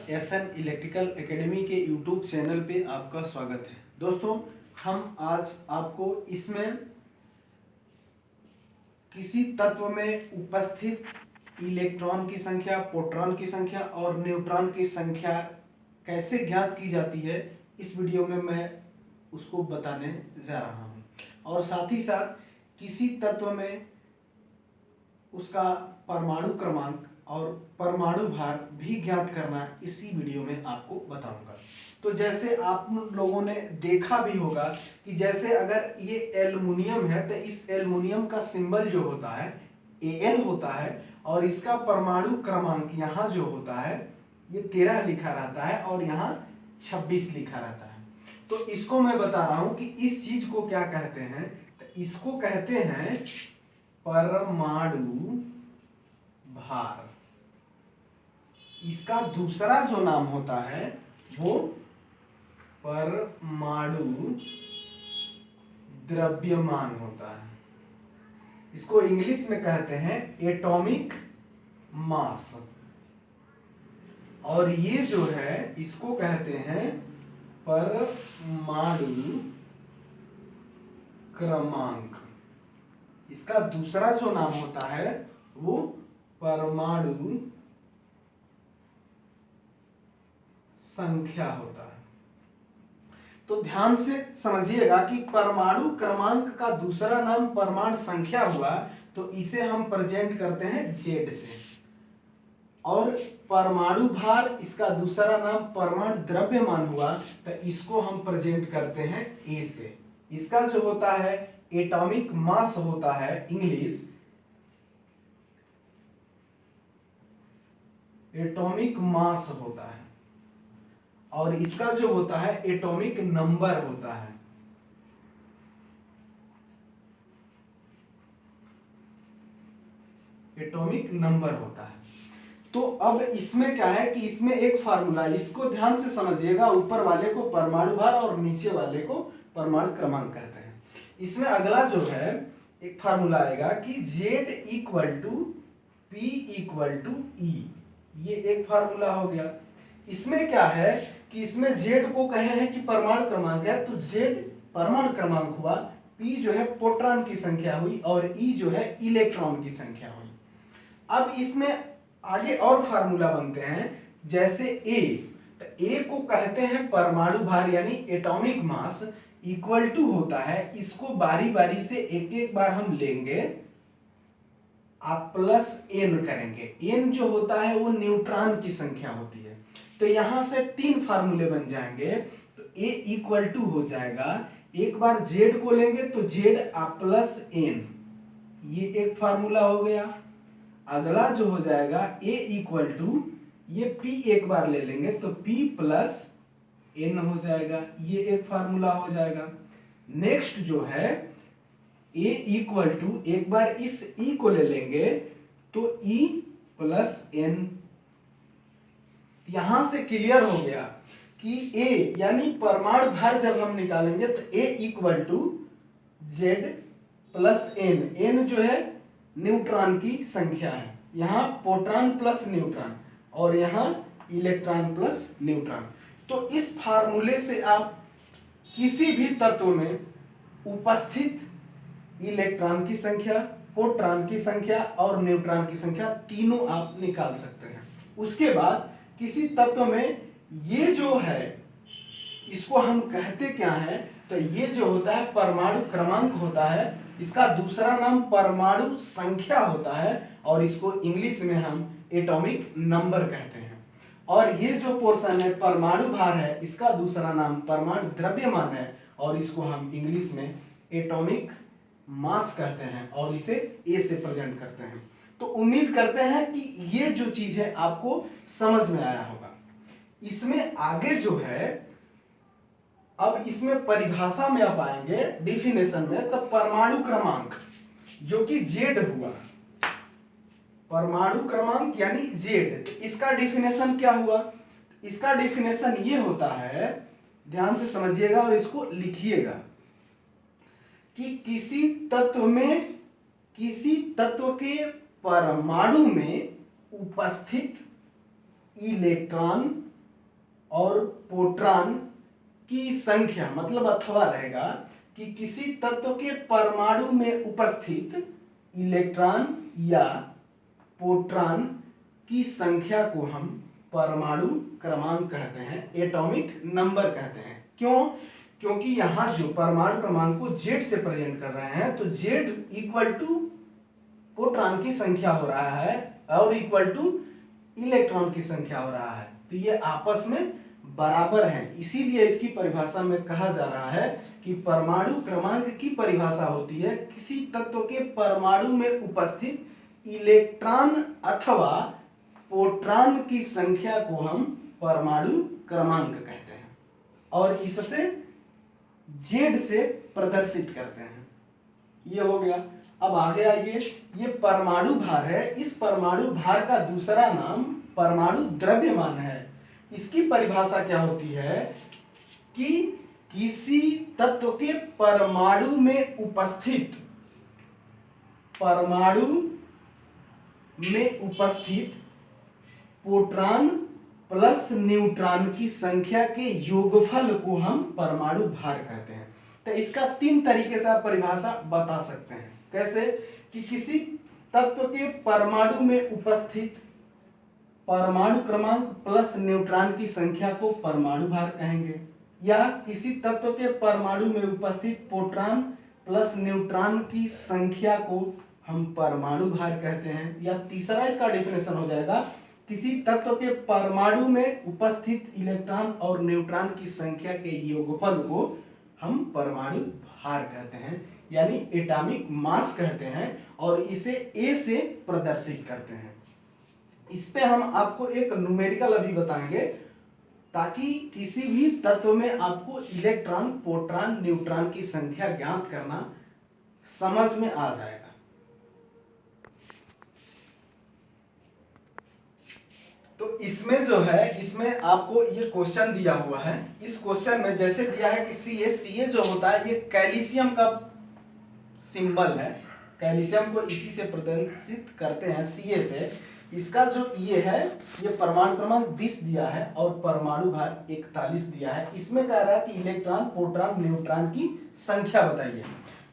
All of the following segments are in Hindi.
एसएन इलेक्ट्रिकल एकेडमी के यूट्यूब चैनल पे आपका स्वागत है। दोस्तों, हम आज आपको इसमें किसी तत्व में उपस्थित इलेक्ट्रॉन की संख्या, प्रोटॉन की संख्या और न्यूट्रॉन की संख्या कैसे ज्ञात की जाती है, इस वीडियो में मैं उसको बताने जा रहा हूँ। और साथ ही साथ किसी तत्व में उसका परमाणु क्रमांक और परमाणु भार भी ज्ञात करना इसी वीडियो में आपको बताऊंगा। तो जैसे आप लोगों ने देखा भी होगा कि जैसे अगर ये एल्युमिनियम है तो इस एल्युमिनियम का सिंबल जो होता है Al होता है और इसका परमाणु क्रमांक यहाँ जो होता है ये 13 लिखा रहता है और यहाँ 26 लिखा रहता है। तो इसको मैं बता रहा हूँ कि इस चीज को क्या कहते हैं। तो इसको कहते हैं परमाणु भार। इसका दूसरा जो नाम होता है वो परमाणु द्रव्यमान होता है। इसको इंग्लिश में कहते हैं एटॉमिक मास। और ये जो है इसको कहते हैं परमाणु क्रमांक। इसका दूसरा जो नाम होता है वो परमाणु संख्या होता है। तो ध्यान से समझिएगा कि परमाणु क्रमांक का दूसरा नाम परमाणु संख्या हुआ तो इसे हम प्रेजेंट करते हैं Z से। और परमाणु भार, इसका दूसरा नाम परमाणु द्रव्यमान हुआ तो इसको हम प्रेजेंट करते हैं A से। इसका जो होता है एटॉमिक मास होता है, इंग्लिश एटॉमिक मास होता है और इसका जो होता है एटॉमिक नंबर होता है। एटॉमिक नंबर होता है। तो अब इसमें क्या है कि इसमें एक फार्मूला, इसको ध्यान से समझिएगा। ऊपर वाले को परमाणु भार और नीचे वाले को परमाणु क्रमांक कहते हैं। इसमें अगला जो है एक फार्मूला आएगा कि Z equal to P equal to E। ये एक फार्मूला हो गया। इसमें क्या है कि इसमें Z को कहे हैं कि परमाणु क्रमांक है तो Z परमाणु क्रमांक हुआ, P जो है प्रोटॉन की संख्या हुई और E जो है इलेक्ट्रॉन की संख्या हुई। अब इसमें आगे और फार्मूला बनते हैं। जैसे A, तो A को कहते हैं परमाणु भार यानी एटॉमिक मास इक्वल टू होता है, इसको बारी बारी से एक एक बार हम लेंगे, आप प्लस n करेंगे। n जो होता है वो न्यूट्रॉन की संख्या होती है। तो यहां से तीन फार्मूले बन जाएंगे। तो A इक्वल टू हो जाएगा, एक बार Z को लेंगे तो Z प्लस n, ये एक फार्मूला हो गया। अगला जो हो जाएगा A इक्वल टू, ये P एक बार ले लेंगे तो P प्लस n हो जाएगा, ये एक फार्मूला हो जाएगा। नेक्स्ट जो है A इक्वल टू, एक बार इस E को ले लेंगे तो E प्लस n। यहां से क्लियर हो गया कि A यानी परमाणु भार जब हम निकालेंगे तो A equal to Z plus n। n जो है न्यूट्रॉन की संख्या है, यहाँ प्रोटॉन प्लस न्यूट्रॉन और यहाँ इलेक्ट्रॉन प्लस न्यूट्रॉन। तो इस फार्मूले से आप किसी भी तत्व में उपस्थित इलेक्ट्रॉन की संख्या, प्रोटॉन की संख्या और न्यूट्रॉन की संख्या तीनों आप निकाल सकते हैं। उसके बाद किसी तत्व में ये जो है इसको हम कहते क्या है, तो ये जो होता है परमाणु क्रमांक होता है, इसका दूसरा नाम परमाणु संख्या होता है और इसको इंग्लिश में हम एटॉमिक नंबर कहते हैं। और ये जो पोर्शन है परमाणु भार है, इसका दूसरा नाम परमाणु द्रव्यमान है और इसको हम इंग्लिश में एटॉमिक मास कहते हैं और इसे A से प्रेजेंट करते हैं। तो उम्मीद करते हैं कि ये जो चीज है आपको समझ में आया होगा। इसमें आगे जो है, अब इसमें परिभाषा में आप आएंगे डिफिनेशन में, तो परमाणु क्रमांक जो कि Z हुआ, परमाणु क्रमांक यानी Z, तो इसका डिफिनेशन क्या हुआ? इसका डिफिनेशन ये होता है, ध्यान से समझिएगा और इसको लिखिएगा कि किसी तत्व के परमाणु में उपस्थित इलेक्ट्रॉन और प्रोटॉन की संख्या, मतलब अथवा रहेगा कि किसी तत्व के परमाणु में उपस्थित इलेक्ट्रॉन या प्रोटॉन की संख्या को हम परमाणु क्रमांक कहते हैं, एटॉमिक नंबर कहते हैं। क्यों? क्योंकि यहाँ जो परमाणु क्रमांक को Z से प्रेजेंट कर रहे हैं, तो Z इक्वल टू प्रोटॉन की संख्या हो रहा है और इक्वल टू इलेक्ट्रॉन की संख्या हो रहा है, तो ये आपस में बराबर हैं। इसीलिए इसकी परिभाषा में कहा जा रहा है कि परमाणु क्रमांक की परिभाषा होती है किसी तत्व के परमाणु में उपस्थित इलेक्ट्रॉन अथवा प्रोटॉन की संख्या को हम परमाणु क्रमांक कहते हैं और इससे Z से प्रदर्शित करते हैं। ये हो गया। अब आगे आइए, ये परमाणु भार है। इस परमाणु भार का दूसरा नाम परमाणु द्रव्यमान है। इसकी परिभाषा क्या होती है कि किसी तत्व के परमाणु में उपस्थित प्रोटॉन प्लस न्यूट्रॉन की संख्या के योगफल को हम परमाणु भार कहते हैं। तो इसका 3 तरीके से आप परिभाषा बता सकते हैं। कैसे? कि किसी तत्व के परमाणु में उपस्थित परमाणु क्रमांक प्लस न्यूट्रॉन की संख्या को परमाणु भार कहेंगे, या किसी तत्व के परमाणु में उपस्थित प्रोटॉन प्लस न्यूट्रॉन की संख्या को हम परमाणु भार कहते हैं, या तीसरा इसका डेफिनेशन हो जाएगा किसी तत्व के परमाणु में उपस्थित इलेक्ट्रॉन और न्यूट्रॉन की संख्या के योगफल को हम परमाणु भार कहते हैं, यानी एटॉमिक मास कहते हैं, और इसे ए से प्रदर्शित करते हैं। इस पे हम आपको एक न्यूमेरिकल अभी बताएंगे ताकि किसी भी तत्व में आपको इलेक्ट्रॉन, प्रोटॉन, न्यूट्रॉन की संख्या ज्ञात करना समझ में आ जाएगा। तो इसमें जो है, इसमें आपको ये क्वेश्चन दिया हुआ है। इस क्वेश्चन में जैसे दिया है कि Ca जो होता है ये कैल्शियम का सिंबल है, कैल्शियम को इसी से प्रदर्शित करते हैं Ca से। इसका जो ये है, ये परमाणु क्रमांक 20 दिया है और परमाणु भार 41 दिया है। इसमें कह रहा है कि इलेक्ट्रॉन, प्रोटॉन, न्यूट्रॉन की संख्या बताइए।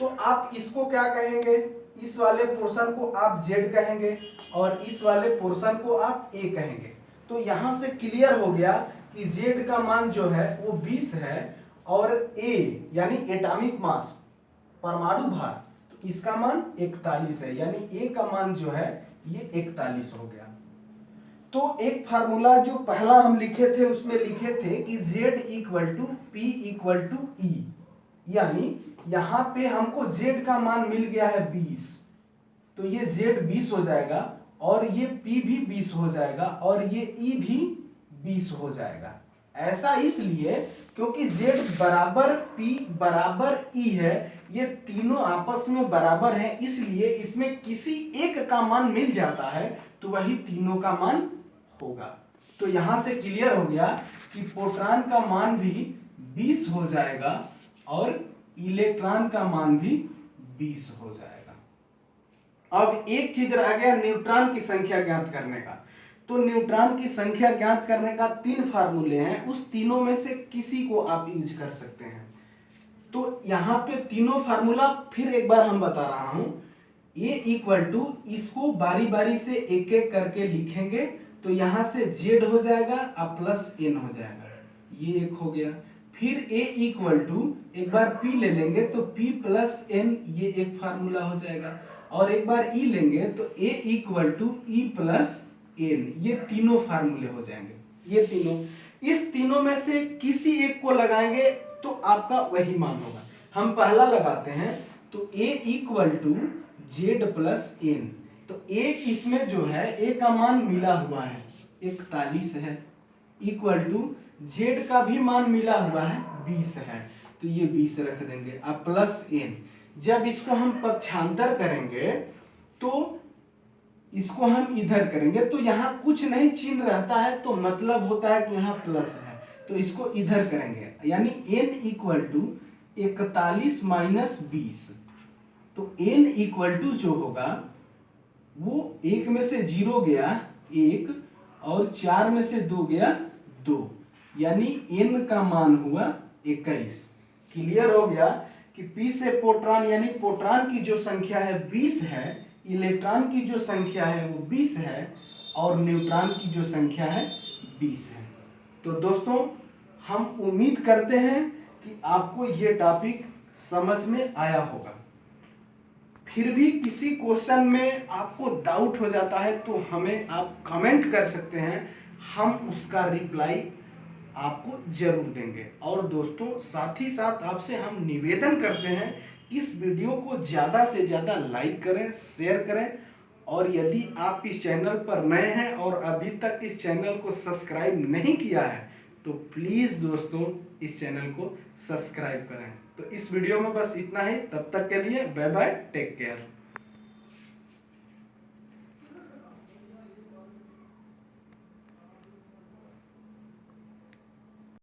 तो आप इसको क्या कहेंगे? इस वाले पोर्शन को आप Z कहेंगे और इस वाले पोर्शन को आप A कहेंगे। तो यहां से क्लियर हो गया कि Z का मान जो है वो 20 है और A यानी एटॉमिक मास, परमाणु भार, तो इसका मान 41 है, यानी A का मान जो है ये 41 हो गया। तो एक फार्मूला जो पहला हम लिखे थे उसमें लिखे थे कि Z equal to P equal to E, यानी यहाँ पे हमको Z का मान मिल गया है 20, तो ये Z 20 हो जाएगा और ये P भी 20 हो जाएगा और ये E भी 20 हो जाएगा। ऐसा इसलिए क्योंकि Z बराबर P बराबर E है, ये तीनों आपस में बराबर हैं, इसलिए इसमें किसी एक का मान मिल जाता है तो वही तीनों का मान होगा। तो यहां से क्लियर हो गया कि प्रोटॉन का मान भी 20 हो जाएगा और इलेक्ट्रॉन का मान भी 20 हो जाएगा। अब एक चीज रह गया न्यूट्रॉन की संख्या ज्ञात करने का। तो न्यूट्रॉन की संख्या ज्ञात करने का 3 फार्मूले हैं, उस तीनों में से किसी को आप यूज कर सकते हैं। तो यहाँ पे तीनों फार्मूला फिर एक बार हम बता रहा हूं। A इक्वल टू, इसको बारी बारी से एक एक करके लिखेंगे, तो यहां से Z हो जाएगा और प्लस N हो जाएगा, ये एक हो गया। फिर A इक्वल टू, एक बार P ले लेंगे तो P प्लस N, ये एक फार्मूला हो जाएगा, और एक बार E लेंगे तो A equal to E plus N, ये तीनों फार्मूले हो जाएंगे। ये तीनों, इस तीनों में से किसी एक को लगाएंगे तो आपका वही मान होगा। हम पहला लगाते हैं, तो A equal to Z plus N, तो A इसमें जो है A का मान मिला हुआ है 41 है, इक्वल टू Z का भी मान मिला हुआ है 20 है, तो ये 20 रख देंगे, अब प्लस N। जब इसको हम पक्षांतर करेंगे तो इसको हम इधर करेंगे तो यहाँ कुछ नहीं चिन्ह रहता है, तो मतलब होता है कि यहाँ प्लस है, तो इसको इधर करेंगे, यानी N इक्वल टू 41 माइनस 20, तो N इक्वल टू जो होगा वो 1 में से 0 गया 1 और 4 में से 2 गया 2, यानी n का मान हुआ 21। क्लियर हो गया कि p से प्रोटॉन यानी प्रोटॉन की जो संख्या है 20 है, इलेक्ट्रॉन की जो संख्या है वो 20 है और न्यूट्रॉन की जो संख्या है 20 है। तो दोस्तों हम उम्मीद करते हैं कि आपको ये टॉपिक समझ में आया होगा। फिर भी किसी क्वेश्चन में आपको डाउट हो जाता है तो हमें आप कमेंट कर सकते हैं, हम उसका रिप्लाई आपको जरूर देंगे। और दोस्तों साथ ही साथ आपसे हम निवेदन करते हैं, इस वीडियो को ज़्यादा से ज़्यादा लाइक करें, शेयर करें, और यदि आप इस चैनल पर नए हैं और अभी तक इस चैनल को सब्सक्राइब नहीं किया है तो प्लीज़ दोस्तों इस चैनल को सब्सक्राइब करें। तो इस वीडियो में बस इतना ही, तब तक के लिए बाय बाय, टेक केयर।